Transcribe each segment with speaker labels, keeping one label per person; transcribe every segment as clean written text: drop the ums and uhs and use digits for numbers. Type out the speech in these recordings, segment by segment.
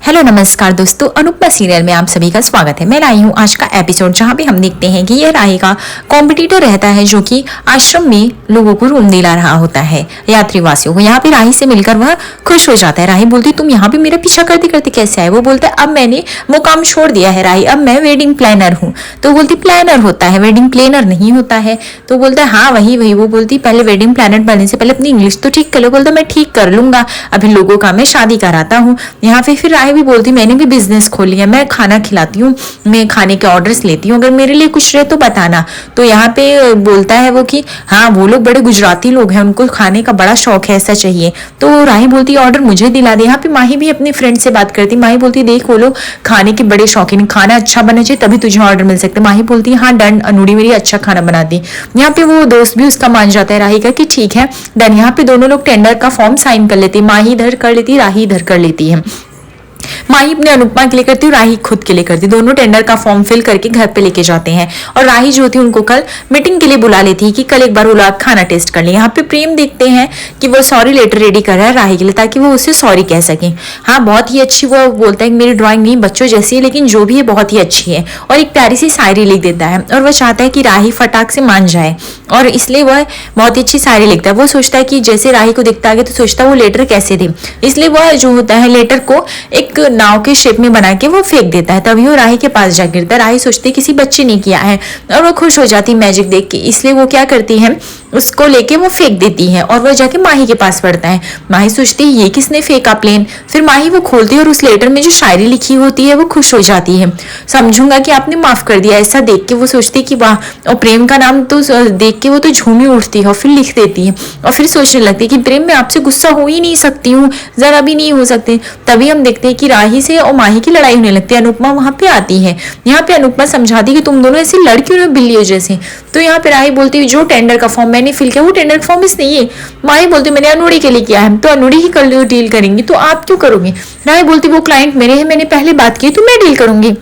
Speaker 1: Hello नमस्कार दोस्तों, Anupama serial में आप सभी का स्वागत है। मैं लाई हूँ आज का एपिसोड जहाँ पे हम देखते हैं कि यह राही का कॉम्पिटिटर रहता है जो कि आश्रम में लोगों को रूम दिला रहा होता है यात्रीवासियों को। यहाँ पे राही से मिलकर वह खुश हो जाता है। राही बोलती तुम यहाँ पे मेरा पीछा करते करते कैसे आए? वो बोलता है अब मैंने वो काम छोड़ दिया है राही, अब मैं वेडिंग प्लानर हूँ। तो बोलती प्लानर होता है, वेडिंग प्लानर नहीं होता है। तो बोलता है हाँ वही। वो बोलती पहले वेडिंग प्लानर बनने से पहले अपनी इंग्लिश तो ठीक कर लो। बोलता मैं ठीक कर लूंगा, अभी लोगों का मैं शादी कराता हूँ। यहाँ पे फिर राही भी बोलती मैंने भी बिजनेस खोल लिया, मैं खाना खिलाती हूँ, मैं खाने के ऑर्डर्स लेती हूँ, अगर मेरे लिए कुछ रहे तो बताना। तो यहाँ पे बोलता है वो कि हाँ वो लोग बड़े गुजराती लोग हैं, उनको खाने का बड़ा शौक है, ऐसा चाहिए। तो राही बोलती ऑर्डर मुझे दिला दे। यहाँ पे माही भी अपनी फ्रेंड से बात करती, माही बोलती देख वो लोग खाने के बड़े शौकीन, खाना अच्छा बनना चाहिए तभी तुझे ऑर्डर मिल सकते। माही बोलती हाँ डन, अनुड़ी मेरी अच्छा खाना बनाती। यहाँ पे वो दोस्त भी उसका मान जाता है राही का कि ठीक है डन। यहाँ पे दोनों लोग टेंडर का फॉर्म साइन कर लेते, माही इधर कर लेती, राही इधर कर लेती है। माही अपने अनुपमा के लिए करती है, राही खुद के लिए करती। दोनों टेंडर का फॉर्म फिल करके घर पे लेके जाते हैं और राही जो होती है उनको कल मीटिंग के लिए बुला लेती है कि कल एक बार वो लोग खाना टेस्ट कर ले। यहाँ पे प्रेम देखते हैं कि वो सॉरी लेटर रेडी कर रहा है राही के लिए ताकि वो उसे सॉरी कह सके। हाँ बहुत ही अच्छी, वो बोलता है कि मेरी ड्राइंग नहीं बच्चों जैसी है लेकिन जो भी है बहुत ही अच्छी है, और एक प्यारी सी शायरी लिख देता है। और वह चाहता है कि राही फटाक से मान जाए और इसलिए वह बहुत ही अच्छी शायरी लिखता है। वो सोचता है कि जैसे राही को दिखता है तो सोचता है वो लेटर कैसे दे, इसलिए वह जो होता है लेटर को एक नाव के शेप में बना के वो फेंक देता है। तभी वो राही के पास जा गिरता है। राही सोचती है किसी बच्चे ने किया है और वो खुश हो जाती है मैजिक देख के, इसलिए वो क्या करती है उसको लेके वो फेंक देती है और वो जाके माही के पास पड़ता है। माही सोचती है ये किसने फेंका प्लेन। फिर माही वो खोलती है और उस लेटर में जो शायरी लिखी होती है वो खुश हो जाती है, समझूंगा कि आपने माफ कर दिया। ऐसा देख के वो सोचती है कि वाह, और प्रेम का नाम तो देख के वो तो झूमी उठती है और फिर लिख देती है और फिर सोचने लगती है कि प्रेम मैं आपसे गुस्सा हो ही नहीं सकती हूँ, जरा भी नहीं हो सकते। तभी हम देखते हैं कि राही से और माही की लड़ाई होने लगती है। अनुपमा वहां पे आती है। यहाँ पे अनुपमा समझाती कि तुम दोनों ऐसी लड़ क्यों रहे हो बिल्लियों जैसे। तो यहाँ पे राही बोलती है जो टेंडर का फॉर्म मैंने फिल किया वो टेंडर फॉर्म इसने ये। माही बोलती मैंने अनुड़ी के लिए किया है, तो अनुड़ी ही कर डील करेंगी, तो आप क्यों करोगे। राही बोलती वो क्लाइंट मेरे हैं, मैंने पहले बात की तो मैं डील करूंगी।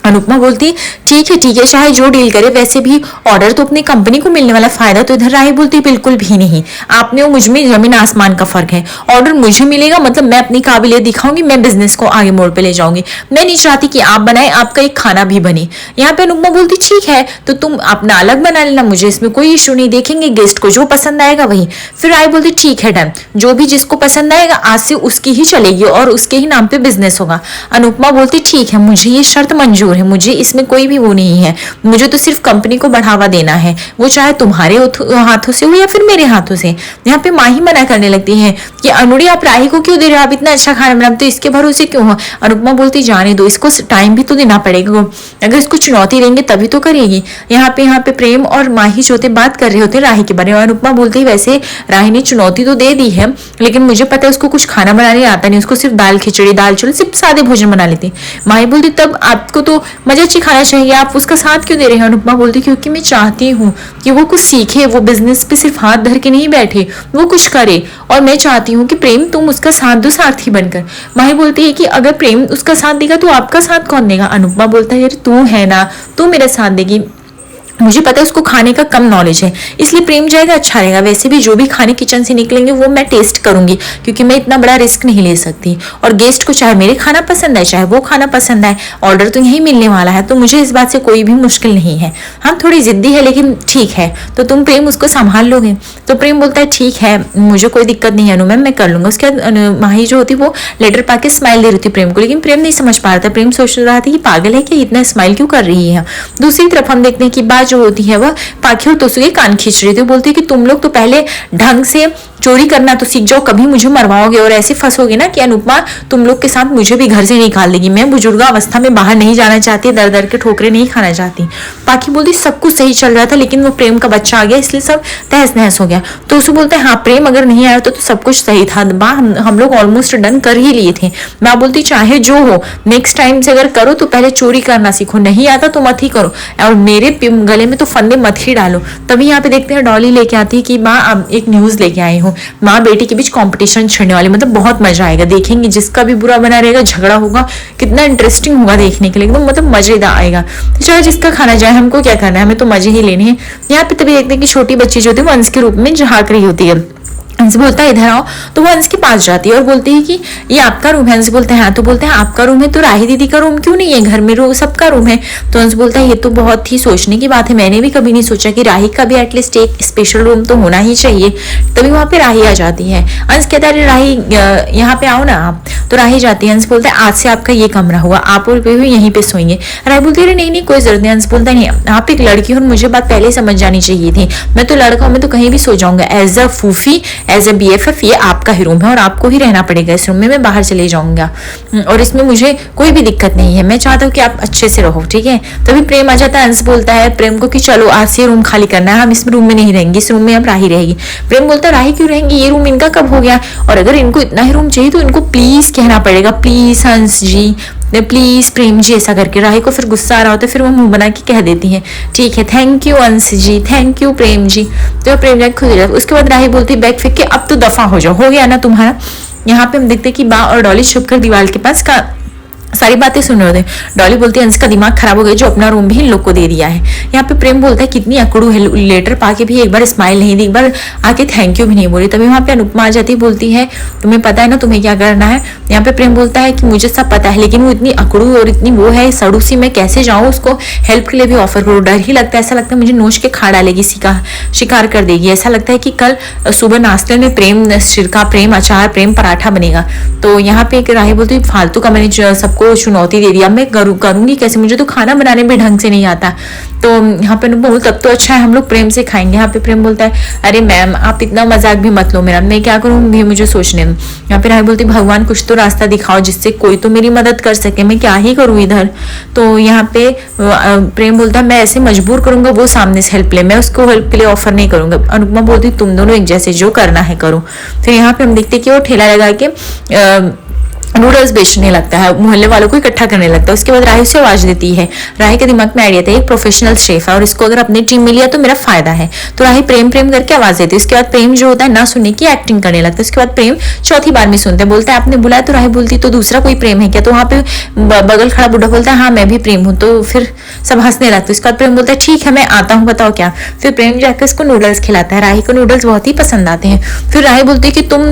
Speaker 1: अनुपमा बोलती ठीक है चाहे जो डील करे, वैसे भी ऑर्डर तो अपनी कंपनी को मिलने वाला, फायदा तो इधर। राही बोलती बिल्कुल भी नहीं, आपने वो मुझ में जमीन आसमान का फर्क है। ऑर्डर मुझे मिलेगा मतलब मैं अपनी काबिलियत दिखाऊंगी, मैं बिजनेस को आगे मोड़ पे ले जाऊंगी। मैं नहीं चाहती कि आप बनाए, आपका एक खाना भी बने। यहाँ पे अनुपमा बोलती ठीक है तो तुम अपना अलग बना लेना, मुझे इसमें कोई इशू नहीं, देखेंगे गेस्ट को जो पसंद आएगा वही। फिर राही बोलती ठीक है डन, जो भी जिसको पसंद आएगा आज से उसकी ही चलेगी और उसके ही नाम पे बिजनेस होगा। अनुपमा बोलती ठीक है मुझे ये शर्त मंजूर है, मुझे इसमें कोई भी वो नहीं है, मुझे तो सिर्फ कंपनी को बढ़ावा देना है, वो चाहे तुम्हारे हाथों से हो या फिर मेरे हाथों से। यहाँ पे माही मना करने लगती है कि अनुड़ी आप राही को क्यों दे रहे हो, आप इतना अच्छा खाना बनाते हो, इसके भरोसे क्यों हो। अनुपमा बोलती जाने दो, इसको टाइम भी तो देना पड़ेगा, अगर इसको चुनौती देंगे तभी तो करेगी। यहाँ पे प्रेम और माही जो होते बात कर रहे होते राही के बारे में। अनुपमा बोलती वैसे राही ने चुनौती तो दे दी है लेकिन मुझे पता है उसको कुछ खाना बनाने आता नहीं, उसको सिर्फ दाल खिचड़ी दाल चावल सिर्फ सादे भोजन बना लेती। माही बोलती तब आपको तो मजा अच्छी खाना चाहिए, आप उसका साथ क्यों दे रहे हैं। अनुपमा बोलती क्योंकि मैं चाहती हूँ कि वो कुछ सीखे, वो बिजनेस पे सिर्फ हाथ धर के नहीं बैठे, वो कुछ करे, और मैं चाहती हूँ कि प्रेम तुम उसका साथ दो सारथी बनकर। माही बोलती है कि अगर प्रेम उसका साथ देगा तो आपका साथ कौन देगा। अनुपमा बोलता है यार तू है ना, तू मेरा साथ देगी, मुझे पता है उसको खाने का कम नॉलेज है इसलिए प्रेम जाएगा अच्छा रहेगा। वैसे भी जो भी खाने किचन से निकलेंगे वो मैं टेस्ट करूंगी क्योंकि मैं इतना बड़ा रिस्क नहीं ले सकती, और गेस्ट को चाहे मेरे खाना पसंद है चाहे वो खाना पसंद है, ऑर्डर तो यही मिलने वाला है, तो मुझे इस बात से कोई भी मुश्किल नहीं है। हम थोड़ी जिद्दी है लेकिन ठीक है, तो तुम प्रेम उसको संभाल लोगे। तो प्रेम बोलता है ठीक है मुझे कोई दिक्कत नहीं है अनु मैम, मैं कर लूंगा। उसके बाद माही जो होती वो लेटर पाके स्माइल दे रही थी प्रेम को, लेकिन प्रेम नहीं समझ पा रहा था। प्रेम सोच रहा था कि पागल है कि इतना स्माइल क्यों कर रही है। दूसरी तरफ हम देखते हैं कि बात जो होती है वह पाखी और तोसू के कान खींच रही थी। बोलती है कि तुम लोग तो पहले ढंग से चोरी करना तो सीख जाओ, कभी मुझे मरवाओगे और ऐसे फंसोगे ना कि अनुपमा तुम लोग के साथ मुझे भी घर से निकाल देगी। मैं बुजुर्ग अवस्था में बाहर नहीं जाना चाहती, दर दर के ठोकरे नहीं खाना चाहती। पाखी बोलती सब कुछ सही चल रहा था लेकिन वो प्रेम का बच्चा आ गया इसलिए सब तहस नहस हो गया। तो उसे बोलते हैं हाँ प्रेम अगर नहीं आया तो सब कुछ सही था, हम लोग ऑलमोस्ट डन कर ही लिए थे। माँ बोलती चाहे जो हो नेक्स्ट टाइम से अगर करो तो पहले चोरी करना सीखो, नहीं आता तो मत ही करो और मेरे गले में तो फंदे मत ही डालो। तभी यहाँ पे देखते हैं डॉली लेके आती है कि माँ अब एक न्यूज लेके आई हूँ, माँ बेटी के बीच कंपटीशन छिड़ने वाली, मतलब बहुत मजा आएगा, देखेंगे जिसका भी बुरा बना रहेगा झगड़ा होगा, कितना इंटरेस्टिंग होगा देखने के लिए, एकदम मतलब मजेदार आएगा। चाहे जिसका खाना जाए हमको क्या करना है, हमें तो मजे ही लेने हैं। यहाँ पे तभी देखते हैं कि छोटी बच्ची जो होती है वो अंश के रूप में झांक रही होती है। अंश बोलता है इधर आओ। तो वो अंश के पास जाती है और बोलती है कि ये आपका रूम है। अंश बोलते हैं हाँ। तो बोलते हैं आपका रूम है तो राही दीदी का रूम क्यों नहीं है, घर में सबका रूम है। तो अंश बोलता है ये तो बहुत ही सोचने की बात है, मैंने भी कभी नहीं सोचा कि राही का भी एटलीस्ट एक स्पेशल रूम तो होना ही चाहिए। तभी वहां पे राही आ जाती है। अंश कहता है राही यहाँ पे आओ ना आप। तो राही जाती है। अंश बोलता है आज से आपका ये कमरा हुआ, आप और भी यहीं पे सोएंगे। राही बोलती है नहीं नहीं कोई जरूरत नहीं। अंश बोलता है नहीं आप एक लड़की हो, मुझे बात पहले ही समझ जानी चाहिए थी, मैं तो लड़का हूं, मैं तो कहीं भी सो जाऊंगा। एज अ फूफी एज अ BFF ये आपका ही रूम है और आपको ही रहना पड़ेगा इस रूम में, मैं बाहर चले जाऊंगा और इसमें मुझे कोई भी दिक्कत नहीं है, मैं चाहता हूँ कि आप अच्छे से रहो, ठीक है। तभी प्रेम आ जाता है। अंश बोलता है प्रेम को कि चलो आज से रूम खाली करना है, हम इस रूम में नहीं रहेंगे, इस रूम में अब राही रहेगी। प्रेम बोलता है राही क्यों रहेंगी, ये रूम इनका कब हो गया, और अगर इनको इतना ही रूम चाहिए तो इनको प्लीज कहना पड़ेगा, प्लीज अंश जी, प्लीज प्रेम जी, ऐसा करके। राही को फिर गुस्सा आ रहा होता है, फिर वो मुंह बना के कह देती है ठीक है थैंक यू अंश जी, थैंक यू प्रेम जी। तो प्रेम जी खुद जाए। उसके बाद राही बोलती है बैग फेंक के अब तो दफा हो जाओ, हो गया ना तुम्हारा। यहाँ पे हम देखते हैं कि बा और डॉली छुपकर दीवार के पास का सारी बातें सुन रहे होते हैं। डॉली बोलती है अंश का दिमाग खराब हो गया, जो अपना रूम भी इन लोग को दे दिया है। यहाँ पे प्रेम बोलता है कितनी अकड़ू है, लेटर पाके भी एक बार स्माइल नहीं दी, एक बार आके थैंक यू भी नहीं बोली। तभी वहां पे अनुपमा आ जाती है, बोलती है तुम्हें पता है ना तुम्हें क्या करना है। यहाँ पे प्रेम बोलता है कि मुझे सब पता है, लेकिन वो इतनी अकड़ू और इतनी वो है सड़ू सी, मैं कैसे जाऊँ उसको हेल्प के लिए भी ऑफर करूँ, डर ही लगता है, ऐसा लगता है मुझे नोच के खा डालेगी, शिकार कर देगी। ऐसा लगता है कि कल सुबह नाश्ते में प्रेम सिरका, प्रेम अचार, प्रेम पराठा बनेगा। तो यहाँ पे एक राही बोलती है फालतू का मैंने सबको चुनौती दे दिया, मैं करूंगी कैसे, मुझे तो खाना बनाने में ढंग से नहीं आता। तो यहाँ पे बोल तब तो अच्छा है हम लोग प्रेम से खाएंगे। यहाँ पे प्रेम बोलता है अरे मैम आप इतना मजाक भी मत लो मेरा, मैं क्या करूँ भी मुझे सोचने दो। यहाँ पे राही बोलती भगवान कुछ तो रास्ता दिखाओ जिससे कोई तो मेरी मदद कर सके, मैं क्या ही करूँ इधर। तो यहाँ पे प्रेम बोलता है मैं ऐसे मजबूर करूंगा वो सामने से हेल्प ले, मैं उसको हेल्प के लिए ऑफर नहीं करूंगा। अनुपमा बोलती तुम दोनों एक जैसे, जो करना है करो। फिर यहाँ पे हम देखते कि वो ठेला लगा के नूडल्स बेचने लगता है, मोहल्ले वालों को इकट्ठा करने लगता है। उसके बाद राही से आवाज देती है। राही के दिमाग में आइडिया था एक प्रोफेशनल शेफ है और इसको अगर अपनी टीम में लिया तो मेरा फायदा है। तो राही प्रेम प्रेम करके आवाज देती है। उसके बाद प्रेम जो होता है ना सुनने की एक्टिंग करने लगता है। उसके बाद प्रेम चौथी बार में सुनते हैं, बोलता है आपने बुलाया। तो राही बोलती तो दूसरा कोई प्रेम है क्या। तो वहां पे बगल खड़ा बुढ़ा बोलता है हाँ मैं भी प्रेम हूँ। तो फिर सब हंसने लगते। उसके बाद प्रेम बोलता है ठीक है मैं आता हूँ, बताओ क्या। फिर प्रेम जाकर उसको नूडल्स खिलाता है। राही को नूडल्स बहुत ही पसंद आते हैं। फिर राही बोलती है कि तुम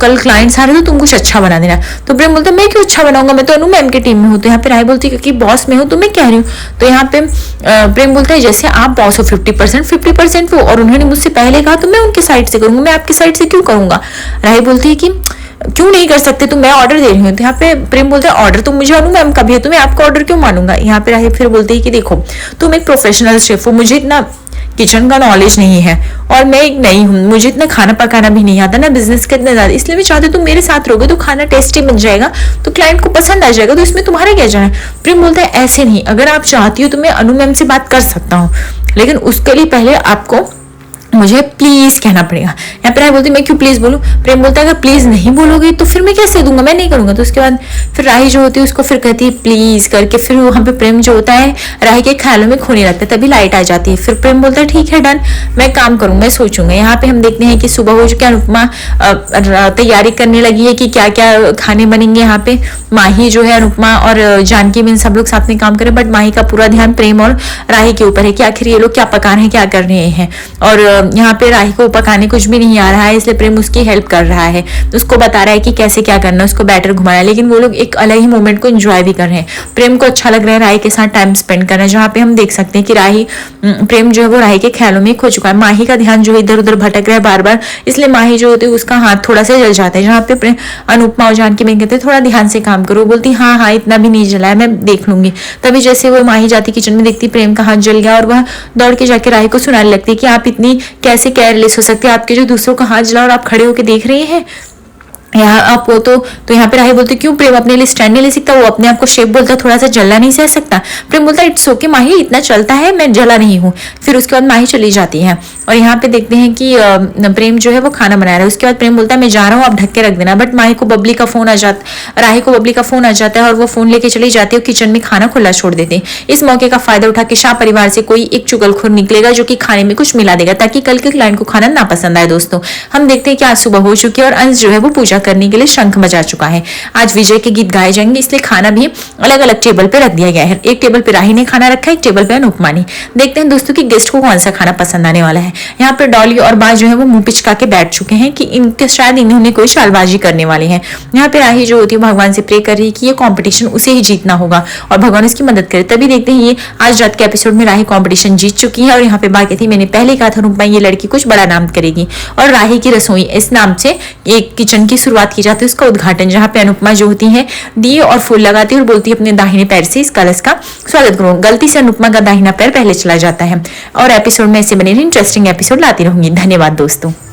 Speaker 1: कल क्लाइंट्स आ रहे हो तो तुम कुछ अच्छा बना देना। तो प्रेम बोलता है मैं क्यों अच्छा बनाऊंगा, मैं तो अनु मैम की टीम में हूँ। तो यहाँ पे राही बोलती है क्योंकि बॉस में हूँ तो मैं कह रही हूँ। तो यहाँ पे प्रेम बोलता है जैसे आप बॉस हो 50% वो, और उन्होंने मुझसे पहले कहा तो मैं उनके साइड से करूंगा, मैं आपकी साइड से क्यों करूंगा। राही बोलती है कि क्यों नहीं कर सकते, तो मैं ऑर्डर दे रही हूँ। तो यहाँ पे प्रेम बोलता है ऑर्डर तो मुझे अनु मैम का भी है, तो मैं आपका ऑर्डर क्यों मानूंगा। यहाँ पे राही फिर बोलती है कि देखो तुम एक प्रोफेशनल शेफ हो, मुझे इतना किचन का नॉलेज नहीं है और मैं एक नई हूँ, मुझे इतना खाना पकाना भी नहीं आता ना बिजनेस का इतना ज्यादा, इसलिए मैं चाहती हूँ तुम मेरे साथ रहोगे तो खाना टेस्टी बन जाएगा, तो क्लाइंट को पसंद आ जाएगा, तो इसमें तुम्हारा क्या जाना है। प्रेम बोलता है ऐसे नहीं, अगर आप चाहती हो तो मैं अनु मैम से बात कर सकता हूँ, लेकिन उसके लिए पहले आपको मुझे प्लीज कहना पड़ेगा। यहाँ पे राही बोलती मैं क्यों प्लीज बोलूं। प्रेम बोलता है अगर प्लीज नहीं बोलोगे तो फिर मैं कैसे दूंगा, मैं नहीं करूंगा। तो उसके बाद फिर राही जो होती है उसको फिर कहती है प्लीज करके, फिर वहां पे प्रेम जो होता है राही के ख्यालों में खोने लगता है। तभी लाइट आ जाती है। फिर प्रेम बोलता है ठीक है डन, मैं काम करूंगा, मैं सोचूंगा। यहाँ पे हम देखते हैं कि सुबह हो चुकी है, अनुपमा तैयारी करने लगी है कि क्या क्या खाने बनेंगे। यहाँ पे माही जो है अनुपमा और जानकी बिन सब लोग साथ में काम करें, बट माही का पूरा ध्यान प्रेम और राही के ऊपर है कि आखिर ये लोग क्या पका रहे हैं, क्या कर रहे हैं। और यहाँ पे राही को पकाने कुछ भी नहीं आ रहा है, इसलिए प्रेम उसकी हेल्प कर रहा है, उसको बता रहा है कि कैसे क्या करना है, उसको बैटर घुमाना है। लेकिन वो लोग एक अलग ही मोमेंट को एंजॉय भी कर रहे हैं। प्रेम को अच्छा लग रहा है राही के साथ टाइम स्पेंड करना, जहाँ पे हम देख सकते हैं कि राही प्रेम जो है वो राही के ख्यालों में खो चुका है। माही का ध्यान जो है इधर उधर भटक रहा है बार बार, इसलिए माही जो होती है उसका हाथ थोड़ा सा जल जाता है। जहाँ पे अनुपमा और जानकी बहन कहते हैं थोड़ा ध्यान से काम करो, बोलती हाँ हाँ इतना भी नहीं जला है, मैं देख लूंगी। तभी जैसे वो माही जाती किचन में, देखती प्रेम का हाथ जल गया और वह दौड़ के जाके राही को सुनाने लगती है कि आप इतनी कैसे केयरलेस हो सकते हैं, आपके जो दूसरों का हाथ जला और आप खड़े होकर देख रहे हैं यहाँ आप वो तो यहाँ पे राही बोलते क्यों प्रेम अपने लिए स्टैंड नहीं ले सकता, वो अपने आप को शेप बोलता थोड़ा सा जलना नहीं सह सकता। प्रेम बोलता इट्स ओके माही, इतना चलता है, मैं जला नहीं हूँ। फिर उसके बाद माही चली जाती है और यहाँ पे देखते हैं कि प्रेम जो है वो खाना बना रहा है। उसके बाद प्रेम बोलता है मैं जा रहा हूँ, आप ढक के रख देना। बट माही को बबली का फोन आ जाता, राही को बबली का फोन आ जाता है और वो फोन लेके चली जाती है और किचन में खाना खुला छोड़ देते हैं। इस मौके का फायदा उठा के शाह परिवार से कोई एक चुगलखोर निकलेगा जो कि खाने में कुछ मिला देगा ताकि कल के क्लाइंट को खाना ना पसंद आए। दोस्तों हम देखते हैं कि आज सुबह हो चुकी है और अंश जो है वो पूजा पूजा करने के लिए शंख बजा चुका है। आज विजय के गीत गाए जाएंगे, इसलिए खाना भी अलग अलग टेबल पे रख दिया गया है। एक टेबल पे राही ने खाना रखा है, एक टेबल पे अनुपमा ने। देखते हैं दोस्तों कि गेस्ट को कौन सा खाना पसंद आने वाला है। यहाँ पे डॉली और बाज जो है वो मुंह पिचका के बैठ चुके हैं कि इनके शायद इन्होंने कोई चालबाजी करने वाले हैं। यहाँ पे राही जो होती है भगवान से प्रे कर रही है कि ये कॉम्पिटिशन उसे ही जीतना होगा और भगवान उसकी मदद करे। तभी देखते हैं ये आज रात के एपिसोड में राही कॉम्पिटिशन जीत चुकी है और यहाँ पे बाकी थी, मैंने पहले कहा था अनुपमा ये लड़की कुछ बड़ा नाम करेगी और राही की रसोई इस नाम से एक किचन की शुरुआत की जाती है, उसका उद्घाटन, जहाँ पे अनुपमा जो होती है दिए और फूल लगाती है और बोलती है अपने दाहिने पैर से इस कलश का स्वागत करो। गलती से अनुपमा का दाहिना पैर पहले चला जाता है और एपिसोड में ऐसे बने इंटरेस्टिंग एपिसोड लाती रहूंगी। धन्यवाद दोस्तों।